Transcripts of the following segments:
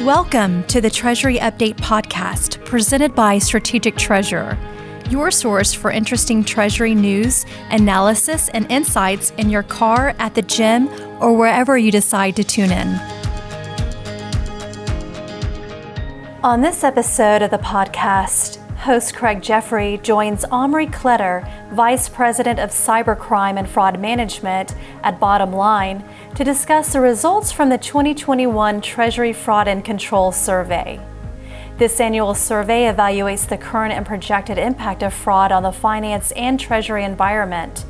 Welcome to the Treasury Update podcast presented by Strategic Treasurer, your source for interesting Treasury news, analysis, and insights in your car, at the gym, or wherever you decide to tune in. On this episode of the podcast, host Craig Jeffery joins Omri Kletter, Vice President of Cybercrime and Fraud Management at Bottomline, to discuss the results from the 2021 Treasury Fraud and Control Survey. This annual survey evaluates the current and projected impact of fraud on the finance and treasury environment.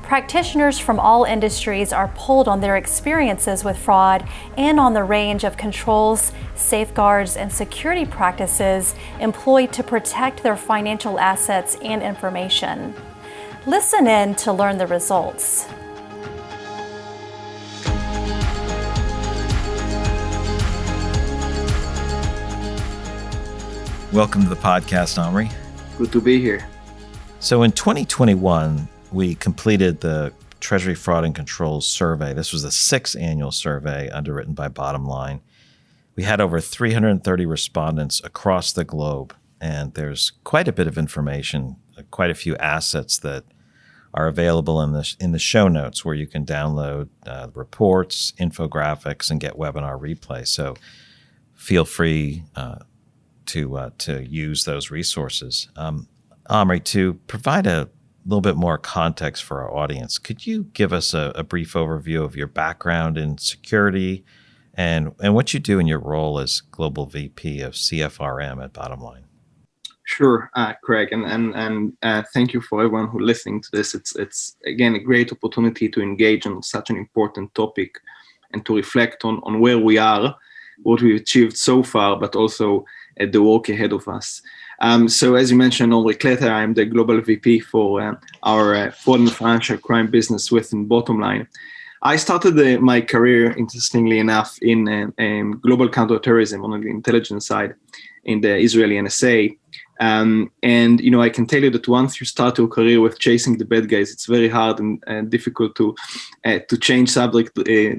Practitioners from all industries are polled on their experiences with fraud and on the range of controls, safeguards, and security practices employed to protect their financial assets and information. Listen in to learn the results. Welcome to the podcast, Omri. Good to be here. So in 2021, we completed the Treasury Fraud and Control Survey. This was the sixth annual survey underwritten by Bottomline. We had over 330 respondents across the globe, and there's quite a bit of information, quite a few assets that are available in the show notes, where you can download reports, infographics, and get webinar replays. So feel free to use those resources. Omri, to provide a little bit more context for our audience, could you give us a brief overview of your background in security and what you do in your role as Global VP of CFRM at Bottomline? Sure, Craig, and thank you for everyone who's listening to this. It's again a great opportunity to engage on such an important topic and to reflect on where we are, what we've achieved so far, but also the work ahead of us. So as you mentioned, Omri Kletter, I'm the Global VP for our fraud and financial crime business within Bottomline. I started my career, interestingly enough, in global counterterrorism on the intelligence side in the Israeli NSA. And, I can tell you that once you start your career with chasing the bad guys, it's very hard and difficult to change subject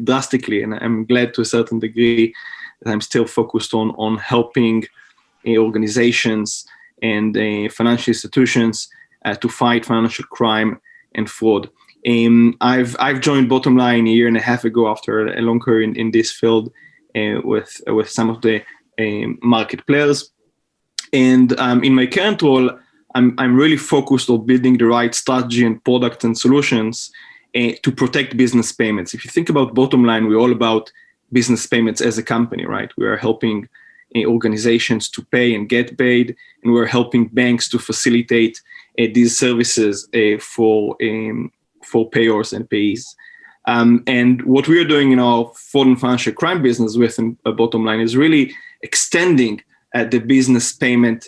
drastically. And I'm glad to a certain degree that I'm still focused on helping organizations and financial institutions to fight financial crime and fraud. I've joined Bottomline a year and a half ago after a long career in this field with some of the market players. And in my current role, I'm really focused on building the right strategy and product and solutions to protect business payments. If you think about Bottomline, we're all about business payments as a company, right? We are helping organizations to pay and get paid, and we're helping banks to facilitate these services for payors and payees. And what we're doing in our fraud and financial crime business within Bottomline is really extending the business payment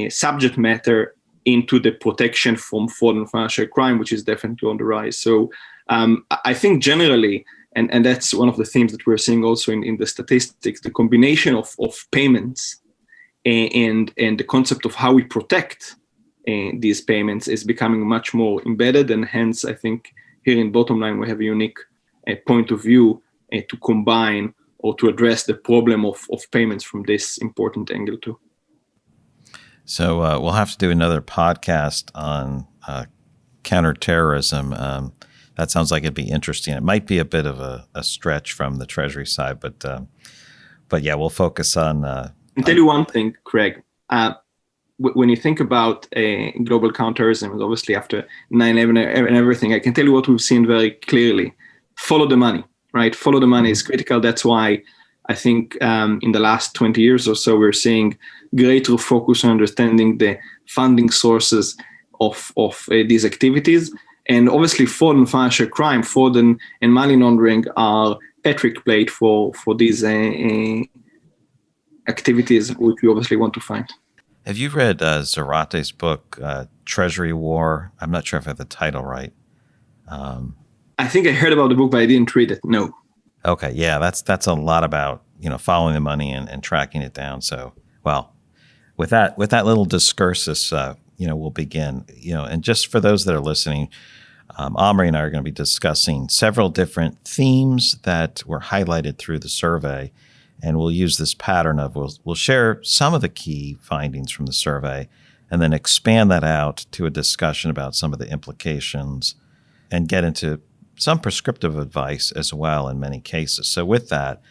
subject matter into the protection from fraud and financial crime, which is definitely on the rise. So I think generally, and that's one of the themes that we're seeing also in the statistics, the combination of payments and the concept of how we protect these payments is becoming much more embedded. And hence, I think here in Bottomline, we have a unique point of view to combine or to address the problem of payments from this important angle too. So we'll have to do another podcast on counterterrorism. That sounds like it'd be interesting. It might be a bit of a stretch from the Treasury side, but yeah, we'll focus on. I'll tell you one thing, Craig. When you think about global counterterrorism, obviously after 9/11 and everything, I can tell you what we've seen very clearly. Follow the money, right? Follow the money is critical. That's why I think in the last 20 years or so, we're seeing greater focus on understanding the funding sources of these activities. And obviously, fraud and financial crime, fraud and money laundering are Patrick plate for these activities, which we obviously want to find. Have you read Zarate's book, Treasury War? I'm not sure if I have the title right. I think I heard about the book, but I didn't read it. No. Okay, yeah, that's a lot about following the money and tracking it down. So, well, with that little discursus, we'll begin. And just for those that are listening, Omri and I are going to be discussing several different themes that were highlighted through the survey. And we'll use this pattern of we'll share some of the key findings from the survey and then expand that out to a discussion about some of the implications and get into some prescriptive advice as well in many cases. So with that,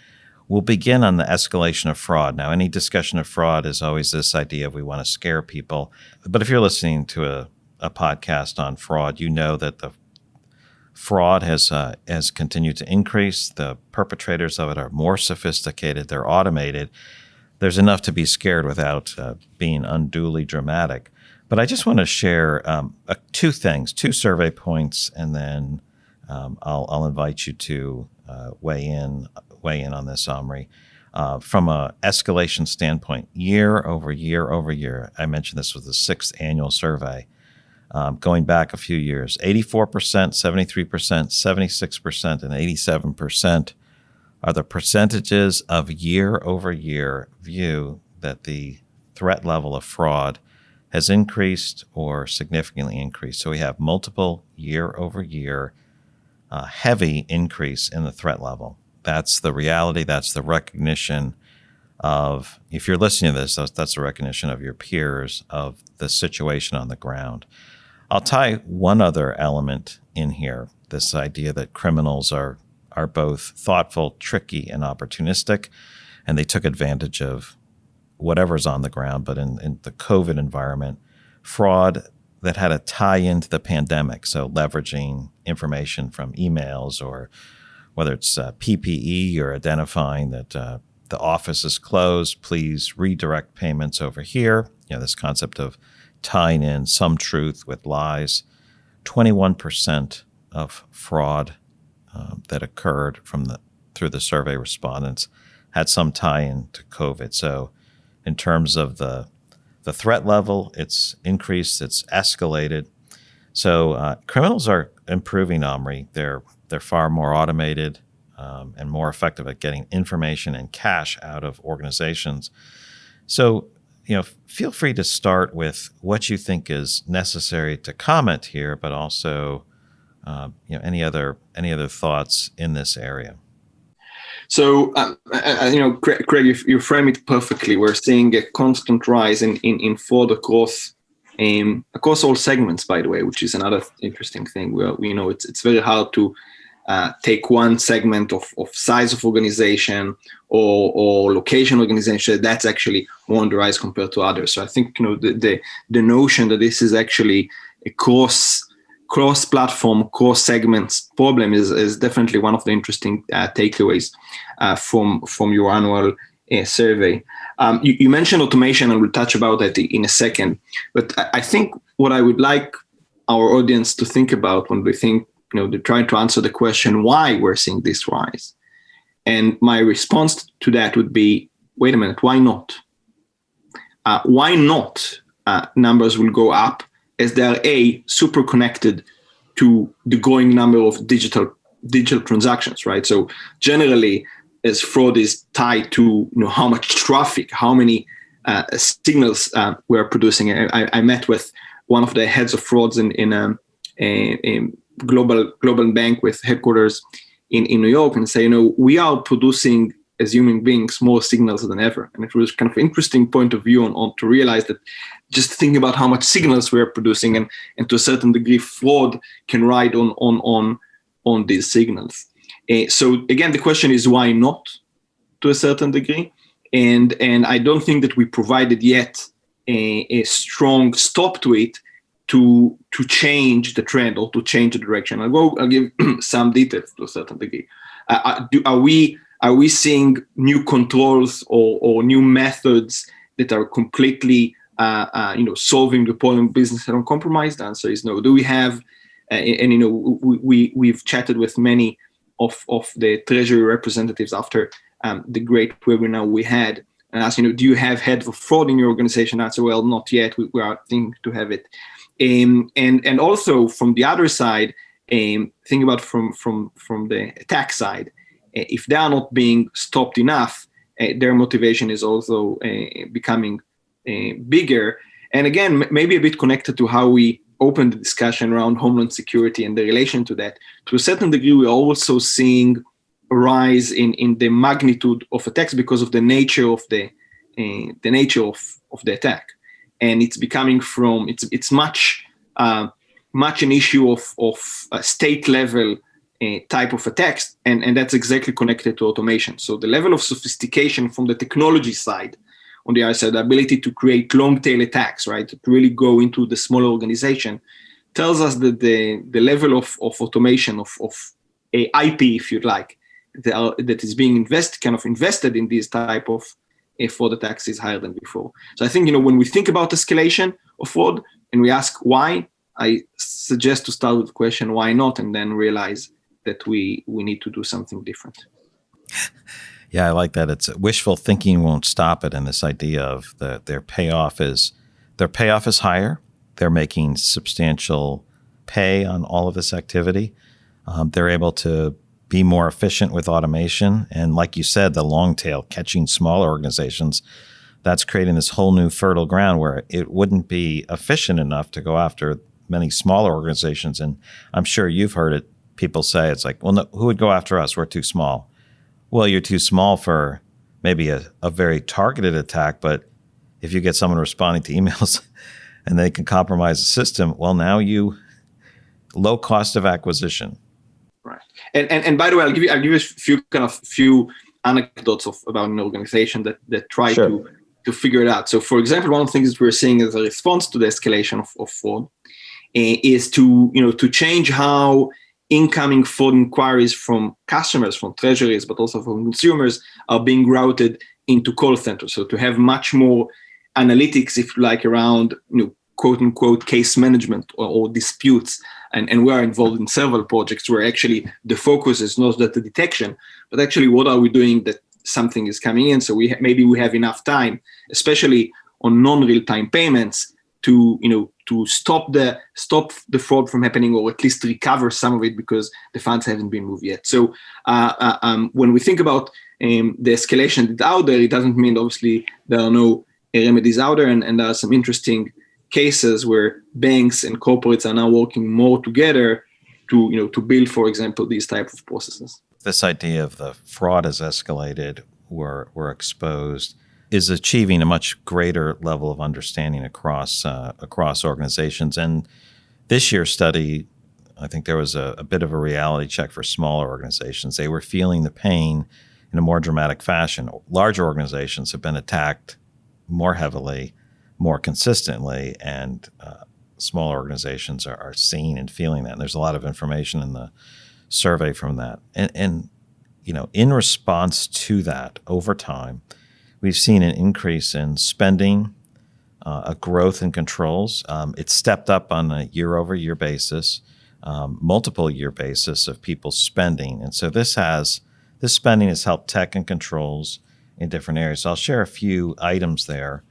we'll begin on the escalation of fraud. Now, any discussion of fraud is always this idea of we want to scare people. But if you're listening to a podcast on fraud, you know that the fraud has continued to increase. The perpetrators of it are more sophisticated. They're automated. There's enough to be scared without being unduly dramatic. But I just want to share two survey points, and then I'll invite you to weigh in on this, Omri. From a escalation standpoint, year over year, I mentioned this was the 6th annual survey. Going back a few years, 84%, 73%, 76%, and 87% are the percentages of year-over-year view that the threat level of fraud has increased or significantly increased. So we have multiple year-over-year heavy increase in the threat level. That's the reality. That's the recognition of, if you're listening to this, that's the recognition of your peers of the situation on the ground. I'll tie one other element in here, this idea that criminals are both thoughtful, tricky, and opportunistic, and they took advantage of whatever's on the ground. But in the COVID environment, fraud that had a tie into the pandemic, so leveraging information from emails or whether it's PPE or identifying that the office is closed, please redirect payments over here. This concept of tying in some truth with lies. 21% of fraud that occurred through the survey respondents had some tie-in to COVID. So in terms of the threat level, it's increased, it's escalated. So criminals are improving, Omri. They're far more automated and more effective at getting information and cash out of organizations. So feel free to start with what you think is necessary to comment here, but also, any other thoughts in this area. So, Craig, you frame it perfectly. We're seeing a constant rise in fraud across all segments, by the way, which is another interesting thing. We know it's very hard to take one segment of size of organization or location organization that's actually more on the rise compared to others. So I think the notion that this is actually a cross-platform, cross-segments problem is definitely one of the interesting takeaways from your annual survey. You mentioned automation, and we'll touch about that in a second. But I think what I would like our audience to think about when we think, they're trying to answer the question why we're seeing this rise. And my response to that would be, wait a minute, why not? Why not numbers will go up as they are super connected to the growing number of digital transactions, right? So generally, as fraud is tied to how much traffic, how many signals we're producing. I met with one of the heads of frauds in a global bank with headquarters in New York, and say, we are producing as human beings more signals than ever. And it was kind of an interesting point of view on to realize that just think about how much signals we are producing, and to a certain degree, fraud can ride on these signals. So again, the question is why not, to a certain degree, and I don't think that we provided yet a strong stop to it to change the trend or to change the direction. I'll give some details to a certain degree. Are we seeing new controls or new methods that are completely solving the problem of business and uncompromised? The answer is no. Do we have we've chatted with many of the Treasury representatives after the great webinar we had, and asked, do you have head of fraud in your organization? I said, well, not yet. We are thinking to have it. And also from the other side, think about from the attack side. If they are not being stopped enough, their motivation is also becoming bigger. And again, maybe a bit connected to how we opened the discussion around homeland security and the relation to that. To a certain degree, we're also seeing rise in the magnitude of attacks because of the nature of the attack, and it's becoming from it's much an issue of state level type of attacks, and that's exactly connected to automation. So the level of sophistication from the technology side, on the other side, the ability to create long tail attacks, right, to really go into the smaller organization, tells us that the level of automation of a IP, if you'd like, that is being invested in these type of fraud attacks is higher than before. So I think, when we think about escalation of fraud and we ask why, I suggest to start with the question why not, and then realize that we need to do something different. Yeah, I like that. It's wishful thinking won't stop it, and this idea of their payoff is higher. They're making substantial pay on all of this activity. They're able to be more efficient with automation. And like you said, the long tail, catching smaller organizations, that's creating this whole new fertile ground where it wouldn't be efficient enough to go after many smaller organizations. And I'm sure you've heard it. People say, it's like, well, no, who would go after us? We're too small. Well, you're too small for maybe a very targeted attack, but if you get someone responding to emails and they can compromise the system, well, now low cost of acquisition. Right. And by the way, I'll give you a few anecdotes about an organization that try Sure. to figure it out. So, for example, one of the things we're seeing as a response to the escalation of fraud is to change how incoming fraud inquiries from customers, from treasuries, but also from consumers are being routed into call centers. So to have much more analytics, if you like, around quote unquote case management or disputes. And we are involved in several projects where actually the focus is not that the detection, but actually what are we doing that something is coming in. So maybe we have enough time, especially on non-real-time payments, to stop the fraud from happening, or at least recover some of it because the funds haven't been moved yet. So when we think about the escalation that's out there, it doesn't mean obviously there are no remedies out there, and there are some interesting cases where banks and corporates are now working more together to build, for example, these type of processes. This idea of the fraud has escalated, we're exposed, is achieving a much greater level of understanding across organizations. And this year's study, I think there was a bit of a reality check for smaller organizations. They were feeling the pain in a more dramatic fashion. Larger organizations have been attacked more heavily, more consistently, and smaller organizations are seeing and feeling that. And there's a lot of information in the survey from that. And in response to that, over time, we've seen an increase in spending, a growth in controls. It's stepped up on a year-over-year basis, multiple year basis of people spending. And so this spending has helped tech and controls in different areas. So I'll share a few items there,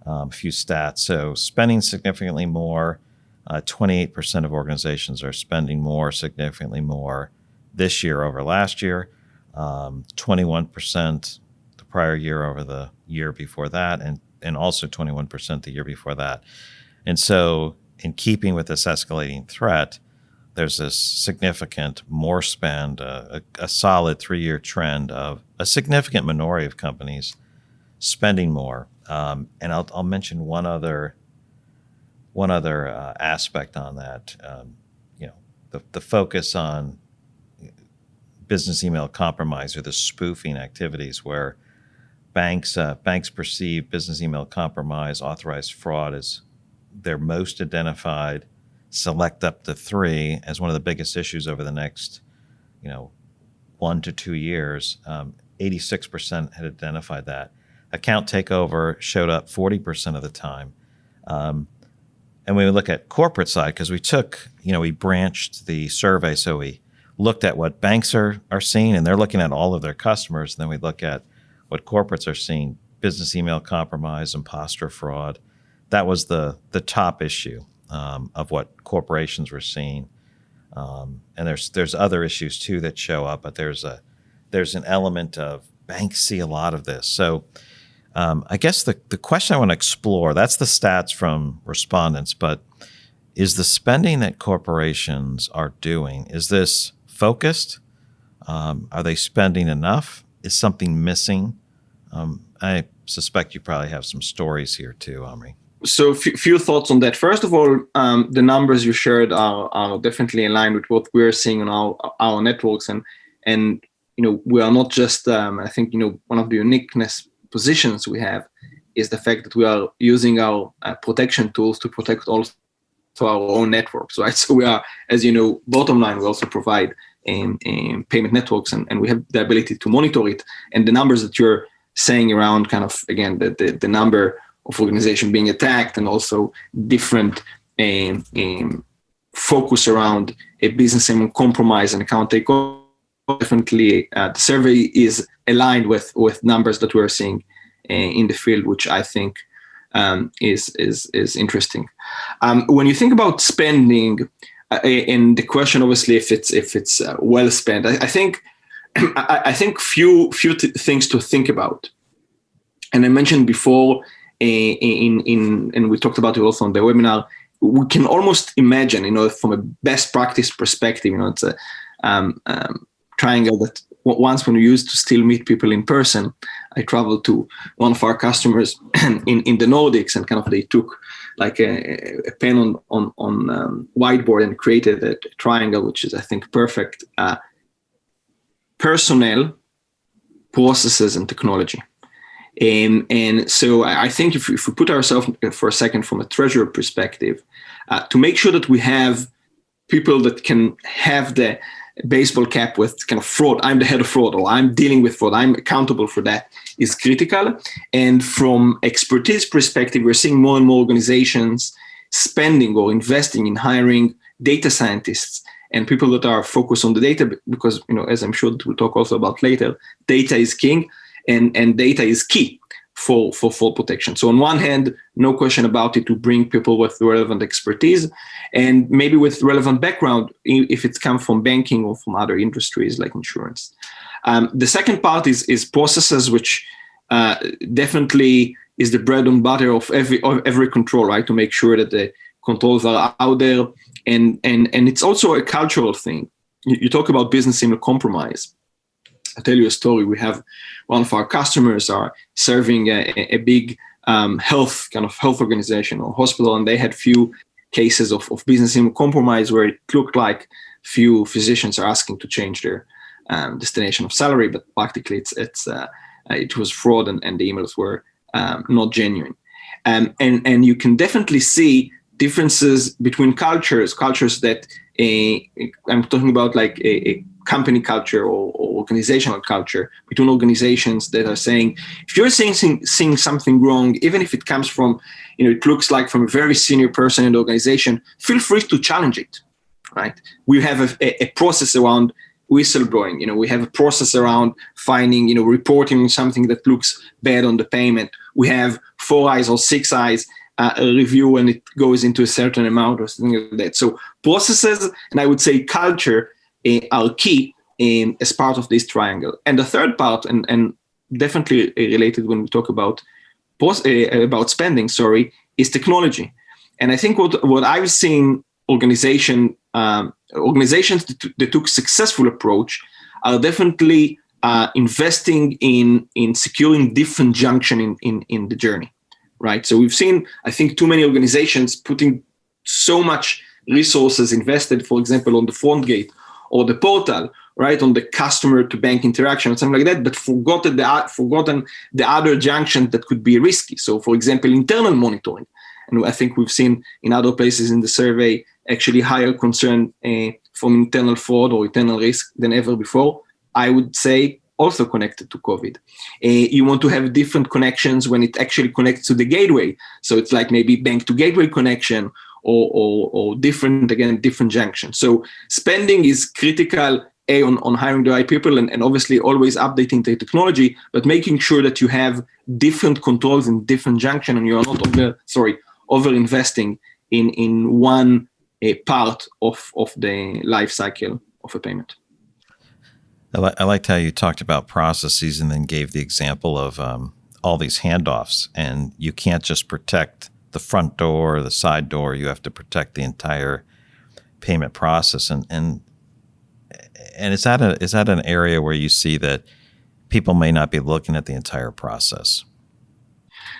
a few stats. So spending significantly more, 28% of organizations are spending significantly more this year over last year, 21% the prior year over the year before that, and also 21% the year before that. And so in keeping with this escalating threat, there's this significant more spend, a solid 3-year trend of a significant minority of companies spending more. And I'll mention one other aspect on that. The focus on business email compromise, or the spoofing activities, where banks perceive business email compromise, authorized fraud as their most identified, select up to 3 as one of the biggest issues over the next 1 to 2 years. 86% had identified that. Account takeover showed up 40% of the time. And when we look at corporate side, because we branched the survey, so we looked at what banks are seeing, and they're looking at all of their customers. And then we look at what corporates are seeing: business email compromise, imposter fraud. That was the top issue of what corporations were seeing. And there's other issues too that show up, but there's an element of banks see a lot of this. So I guess the question I want to explore, that's the stats from respondents, but is the spending that corporations are doing, is this focused? Are they spending enough? Is something missing? I suspect you probably have some stories here too, Omri. So few thoughts on that. First of all, the numbers you shared are definitely in line with what we're seeing on our networks, and we are not just. I think one of the uniqueness positions we have is the fact that we are using our protection tools to protect also our own networks, right? So we are, as you know, Bottomline, we also provide payment networks, and we have the ability to monitor it. And the numbers that you're saying around kind of, again, the number of organizations being attacked, and also different focus around a business and compromise and account takeover. Definitely, the survey is aligned with numbers that we're seeing in the field, which I think is interesting. When you think about spending, and the question, obviously, if it's well spent, I think few things to think about. And I mentioned before, and we talked about it also on the webinar. We can almost imagine, from a best practice perspective, it's a triangle that once when we used to still meet people in person. I traveled to one of our customers in the Nordics, and kind of they took like a pen on whiteboard and created a triangle, which is, I think, perfect. Personnel, processes, and technology. And so I think if we put ourselves for a second from a treasurer perspective, to make sure that we have people that can have the baseball cap with kind of fraud, I'm the head of fraud, or I'm dealing with fraud, I'm accountable for that, is critical. And from expertise perspective, we're seeing more and more organizations spending or investing in hiring data scientists and people that are focused on the data, because, as I'm sure that we'll talk also about later, data is king, and data is key for fraud protection. So on one hand, no question about it, to bring people with relevant expertise and maybe with relevant background, if it's come from banking or from other industries like insurance. The second part is processes, which definitely is the bread and butter of every control, right? To make sure that the controls are out there, and it's also a cultural thing. You talk about business in a compromise. I'll tell you a story. We have one of our customers are serving a big health organization or hospital, and they had few cases of business in compromise where it looked like few physicians are asking to change their destination of salary, but practically it was fraud, and the emails were not genuine. And you can definitely see differences between cultures that I'm talking about, like a company culture or organizational culture, between organizations that are saying, if you're seeing something wrong, even if it comes from, it looks like from a very senior person in the organization, feel free to challenge it, right? We have a process around whistleblowing. We have a process around finding, reporting something that looks bad on the payment. We have 4 eyes or 6 eyes review when it goes into a certain amount or something like that. So processes, and I would say culture, are key as part of this triangle. And the third part, and definitely related when we talk about spending, is technology. And I think what I've seen organizations that took successful approach are definitely investing in securing different junction in the journey, right? So we've seen, I think, too many organizations putting so much resources invested, for example, on the front gate or the portal, right, on the customer to bank interaction or something like that, but forgotten the other junction that could be risky. So, for example, internal monitoring. And I think we've seen in other places in the survey actually higher concern from internal fraud or internal risk than ever before. I would say also connected to COVID. You want to have different connections when it actually connects to the gateway. So it's like maybe bank to gateway connection or different junctions. So spending is critical, on hiring the right people and obviously always updating the technology, but making sure that you have different controls in different junction and you are not over investing in one part of the life cycle of a payment. I liked how you talked about processes and then gave the example of all these handoffs, and you can't just protect the front door or the side door. You have to protect the entire payment process. And And is that an area where you see that people may not be looking at the entire process?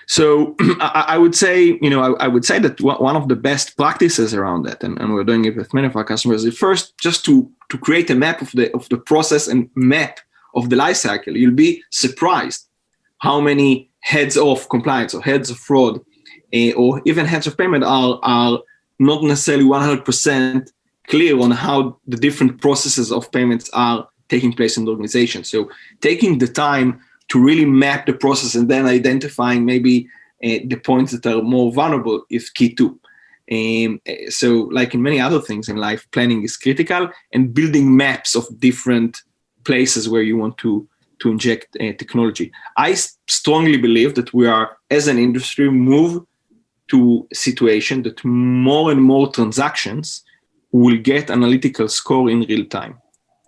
So I would say, I would say that one of the best practices around that, and we're doing it with many of our customers, is first just to create a map of the process and map of the life cycle. You'll be surprised how many heads of compliance or heads of fraud or even heads of payment are not necessarily 100% clear on how the different processes of payments are taking place in the organization. So taking the time to really map the process and then identifying maybe the points that are more vulnerable is key too. So like in many other things in life, planning is critical, and building maps of different places where you want to inject technology. I strongly believe that we are, as an industry, move to a situation that more and more transactions will get analytical score in real time,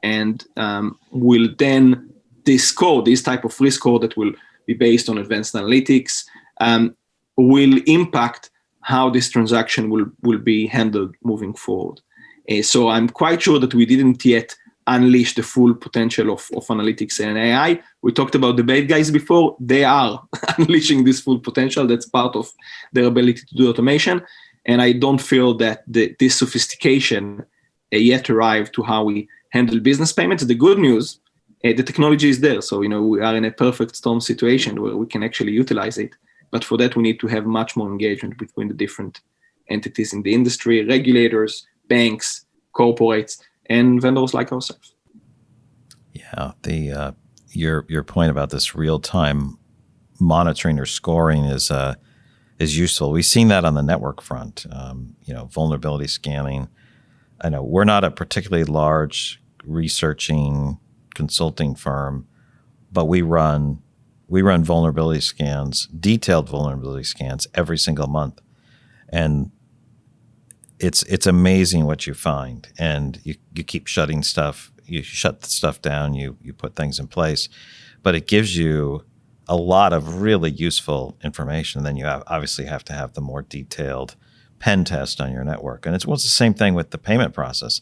and will then this type of risk score that will be based on advanced analytics, will impact how this transaction will be handled moving forward. So I'm quite sure that we didn't yet unleash the full potential of analytics and AI. We talked about the bad guys before. They are unleashing this full potential. That's part of their ability to do automation. And I don't feel that this sophistication yet arrived to how we handle business payments. The good news, the technology is there. So, we are in a perfect storm situation where we can actually utilize it. But for that, we need to have much more engagement between the different entities in the industry, regulators, banks, corporates, and vendors like ourselves. Yeah, your point about this real-time monitoring or scoring is useful. We've seen that on the network front. Vulnerability scanning. I know we're not a particularly large researching consulting firm, but we run vulnerability scans, detailed vulnerability scans every single month, and it's amazing what you find. And you keep shutting stuff. You shut the stuff down. You put things in place, but it gives you a lot of really useful information. Then you obviously have to have the more detailed pen test on your network. And it's the same thing with the payment process.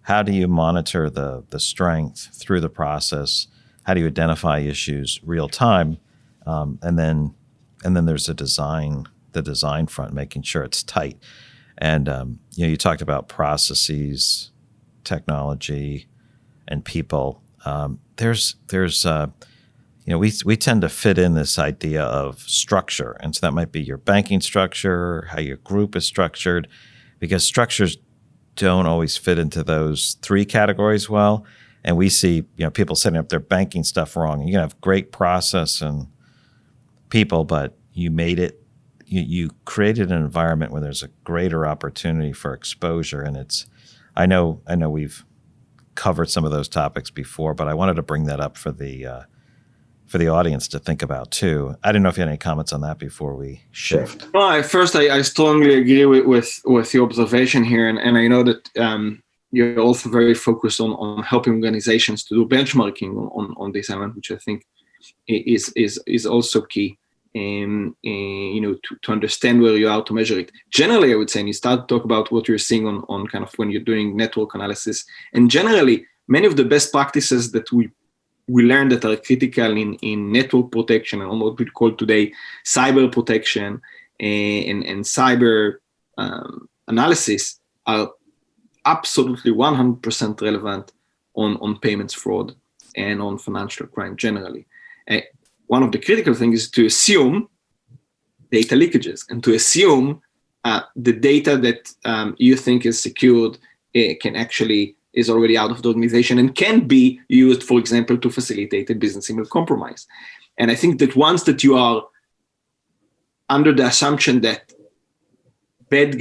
How do you monitor the strength through the process? How do you identify issues real time? And then there's the design front, making sure it's tight. And you talked about processes, technology, and people. We tend to fit in this idea of structure. And so that might be your banking structure, how your group is structured, because structures don't always fit into those three categories well. And we see, people setting up their banking stuff wrong. And you can have great process and people, but you created an environment where there's a greater opportunity for exposure. And I know we've covered some of those topics before, but I wanted to bring that up for the audience to think about too. I didn't know if you had any comments on that before we shift. Well, first, I strongly agree with your observation here, and I know that you're also very focused on helping organizations to do benchmarking on this element, which I think is also key. To understand where you are to measure it. Generally, I would say, and you start to talk about what you're seeing on kind of when you're doing network analysis, and generally, many of the best practices that we learn that are critical in network protection and what we call today cyber protection and cyber analysis are absolutely 100% relevant on payments fraud and on financial crime generally. One of the critical things is to assume data leakages and to assume the data that you think is secured is already out of the organization and can be used, for example, to facilitate a business email compromise. And I think that once that you are under the assumption that bad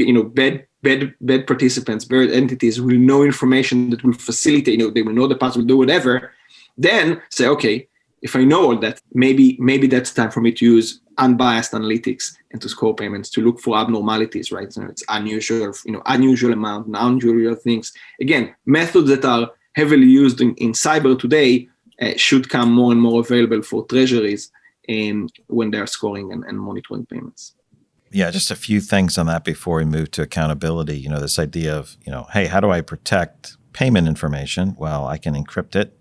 participants, bad entities will know information that will facilitate, they will know the password, do whatever, then say, okay, if I know all that, maybe that's time for me to use unbiased analytics and to score payments to look for abnormalities, right? So it's unusual amount, unusual things. Again, methods that are heavily used in cyber today should come more and more available for treasuries when they're scoring and monitoring payments. Yeah, just a few things on that before we move to accountability. This idea of, hey, how do I protect payment information. Well, I can encrypt it.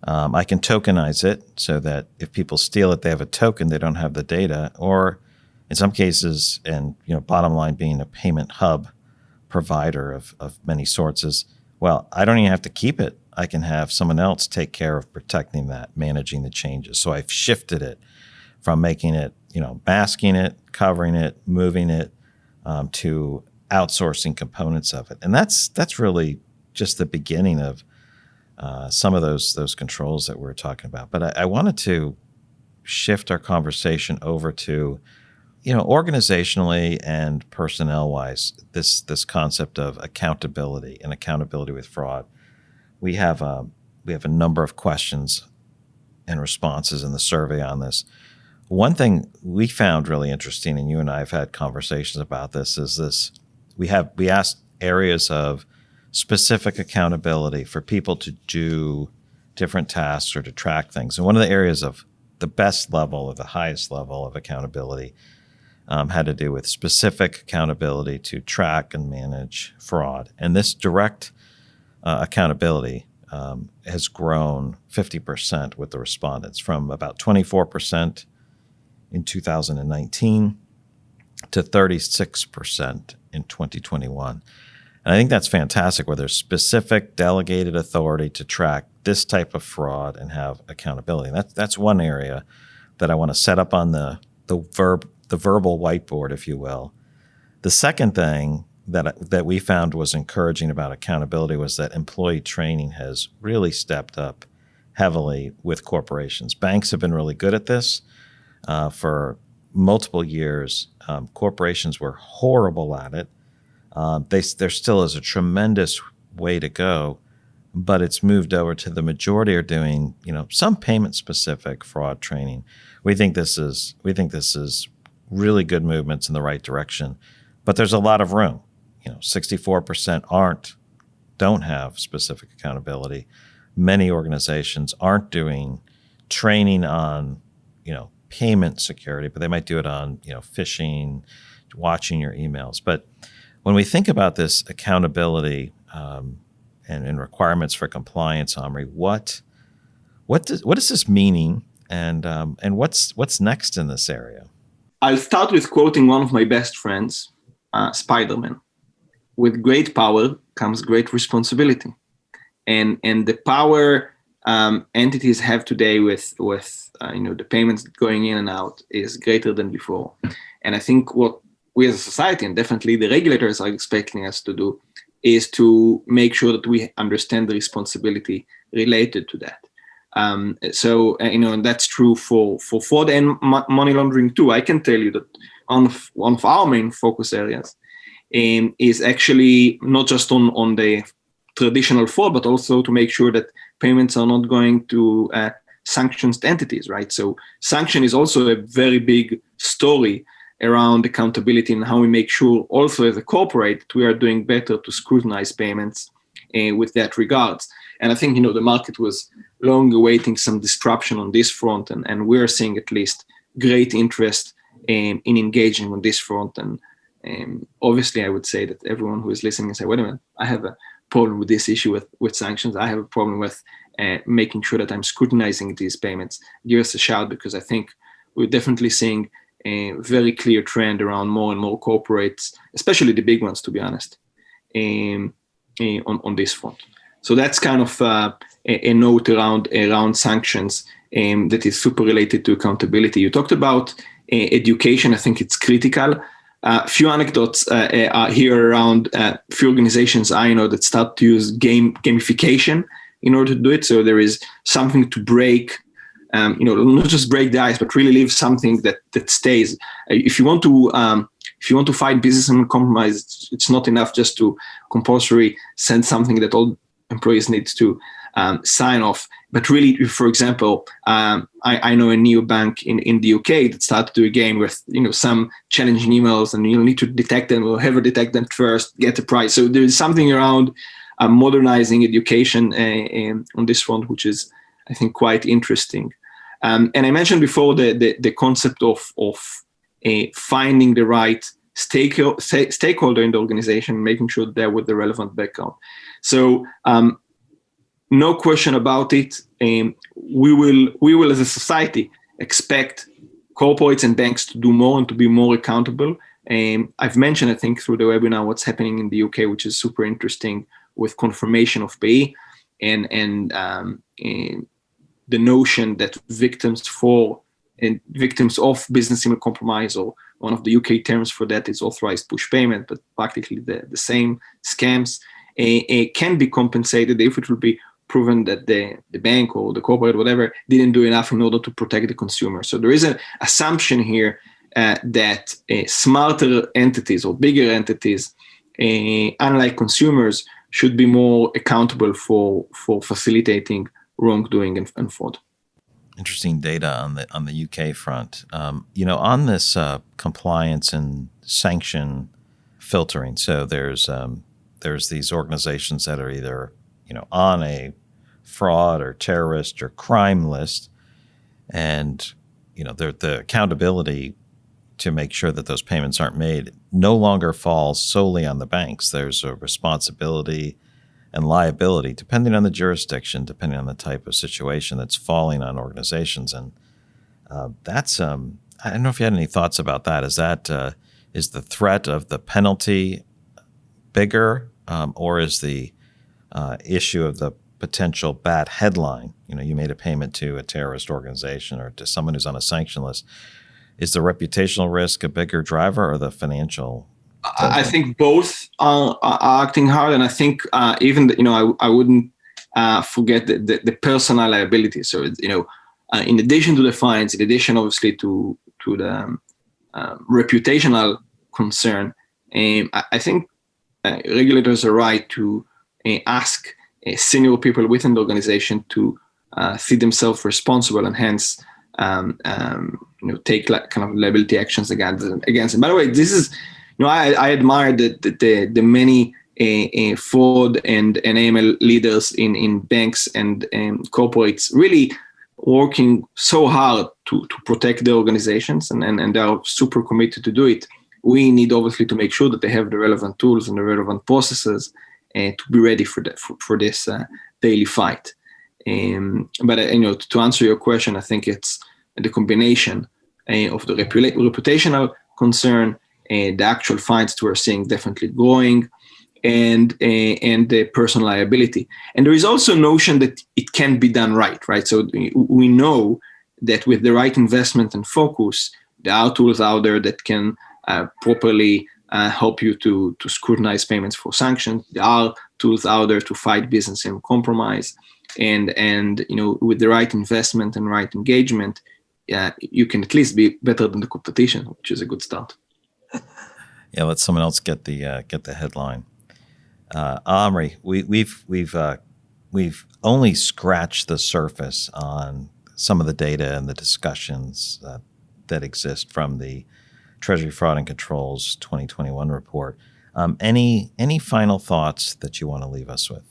I can tokenize it so that if people steal it, they have a token, they don't have the data. Or in some cases, and Bottomline being a payment hub provider of many sorts is, well, I don't even have to keep it. I can have someone else take care of protecting that, managing the changes. So I've shifted it from making it, masking it, covering it, moving it, to outsourcing components of it. And that's really just the beginning of some of those controls that we're talking about. But I wanted to shift our conversation over to, organizationally and personnel-wise, this concept of accountability and accountability with fraud. We have a number of questions and responses in the survey on this. One thing we found really interesting, and you and I have had conversations about this, is this: we asked areas of specific accountability for people to do different tasks or to track things. And one of the areas of the best level or the highest level of accountability had to do with specific accountability to track and manage fraud. And this direct accountability has grown 50% with the respondents, from about 24% in 2019 to 36% in 2021. And I think that's fantastic, where there's specific delegated authority to track this type of fraud and have accountability. And that's one area that I want to set up on the verbal whiteboard, if you will. The second thing that we found was encouraging about accountability was that employee training has really stepped up heavily with corporations. Banks have been really good at this. For multiple years, corporations were horrible at it. There still is a tremendous way to go, but it's moved over to the majority are doing, some payment-specific fraud training. We think this is really good movements in the right direction, but there's a lot of room. 64% don't have specific accountability. Many organizations aren't doing training on, payment security, but they might do it on, phishing, watching your emails. But when we think about this accountability and requirements for compliance, Omri, what does this mean, and what's next in this area? I'll start with quoting one of my best friends, Spider-Man. With great power comes great responsibility, and the power entities have today with the payments going in and out is greater than before. And I think what we as a society, and definitely the regulators, are expecting us to do is to make sure that we understand the responsibility related to that. And that's true for fraud and money laundering too. I can tell you that one of our main focus areas is actually not just on the traditional fraud, but also to make sure that payments are not going to sanctioned entities, right? So sanction is also a very big story around accountability and how we make sure also as a corporate that we are doing better to scrutinize payments with that regards. And I think, the market was long awaiting some disruption on this front, and we're seeing at least great interest in engaging on this front. And obviously I would say that everyone who is listening and say, wait a minute, I have a problem with this issue with sanctions. I have a problem with making sure that I'm scrutinizing these payments. Give us a shout, because I think we're definitely seeing a very clear trend around more and more corporates, especially the big ones, to be honest, on this front. So that's kind of a note around sanctions that is super related to accountability. You talked about education. I think it's critical. A few anecdotes are here around few organizations I know that start to use gamification in order to do it. So there is something to break, not just break the ice, but really leave something that stays. If you want to fight business and compromise, it's not enough just to compulsory send something that all employees need to sign off. But really, for example, I know a new bank in the UK that started to do a game with some challenging emails, and you'll need to detect them or whoever detect them first get a prize. So there is something around modernizing education on this front, which is, I think, quite interesting. And I mentioned before the concept of finding the right stakeholder in the organization, making sure they're with the relevant background. So no question about it. We will as a society expect corporates and banks to do more and to be more accountable. I've mentioned, I think, through the webinar what's happening in the UK, which is super interesting with confirmation of payee and the notion that victims of business email compromise, or one of the UK terms for that is authorized push payment, but practically the same scams, can be compensated if it will be proven that the bank or the corporate, whatever, didn't do enough in order to protect the consumer. So there is an assumption here that smarter entities or bigger entities, unlike consumers, should be more accountable for facilitating wrongdoing and fraud. Interesting data on the UK front. On this compliance and sanction filtering. So there's these organizations that are either on a fraud or terrorist or crime list, and the accountability to make sure that those payments aren't made no longer falls solely on the banks. There's a responsibility and liability, depending on the jurisdiction, depending on the type of situation, that's falling on organizations. And that's, I don't know if you had any thoughts about that. Is the threat of the penalty bigger, or is the issue of the potential bad headline? You made a payment to a terrorist organization or to someone who's on a sanction list. Is the reputational risk a bigger driver, or the financial? I think both are acting hard, and I think even I wouldn't forget the personal liability. So in addition to the fines, in addition obviously to the reputational concern, I think regulators are right to ask senior people within the organization to see themselves responsible, and hence take kind of liability actions against them. By the way, this is I admire the many fraud and AML leaders in banks and corporates really working so hard to protect the organizations, and they are super committed to do it. We need obviously to make sure that they have the relevant tools and the relevant processes to be ready for this daily fight. But to answer your question, I think it's the combination of the reputational concern, the actual fines that we're seeing definitely growing, and the personal liability. And there is also a notion that it can be done right? So we know that with the right investment and focus, there are tools out there that can properly help you to scrutinize payments for sanctions. There are tools out there to fight business and compromise, and with the right investment and right engagement, you can at least be better than the competition, which is a good start. Yeah, let someone else get the headline. Omri, we've only scratched the surface on some of the data and the discussions that exist from the Treasury Fraud and Controls 2021 report. Any final thoughts that you want to leave us with?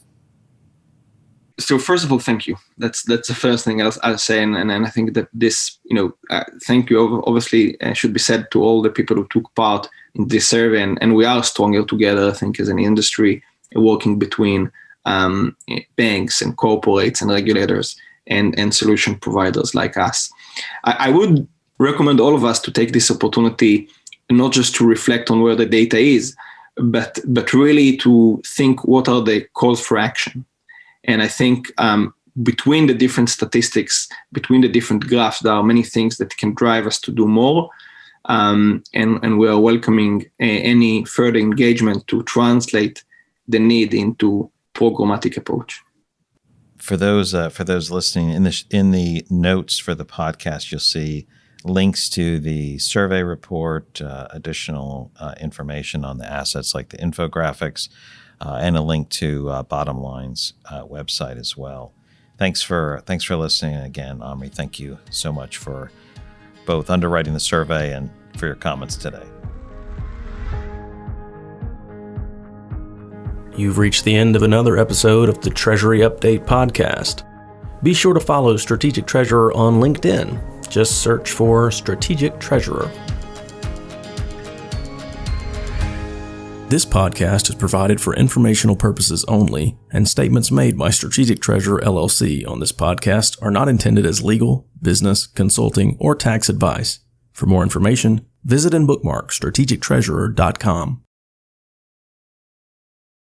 So first of all, thank you. That's the first thing I'll say, and I think that this, thank you obviously should be said to all the people who took part in this survey, and we are stronger together, I think, as an industry, working between banks and corporates and regulators and solution providers like us. I would recommend all of us to take this opportunity not just to reflect on where the data is, but really to think what are the calls for action. And I think between the different statistics, between the different graphs, there are many things that can drive us to do more. And we are welcoming any further engagement to translate the need into programmatic approach. For those listening, in the notes for the podcast, you'll see links to the survey report, additional information on the assets like the infographics, and a link to Bottomline's website as well. Thanks for listening again, Omri. Thank you so much for both underwriting the survey and for your comments today. You've reached the end of another episode of the Treasury Update podcast. Be sure to follow Strategic Treasurer on LinkedIn. Just search for Strategic Treasurer. This podcast is provided for informational purposes only, and statements made by Strategic Treasurer LLC on this podcast are not intended as legal, business, consulting, or tax advice. For more information, visit and bookmark strategictreasurer.com.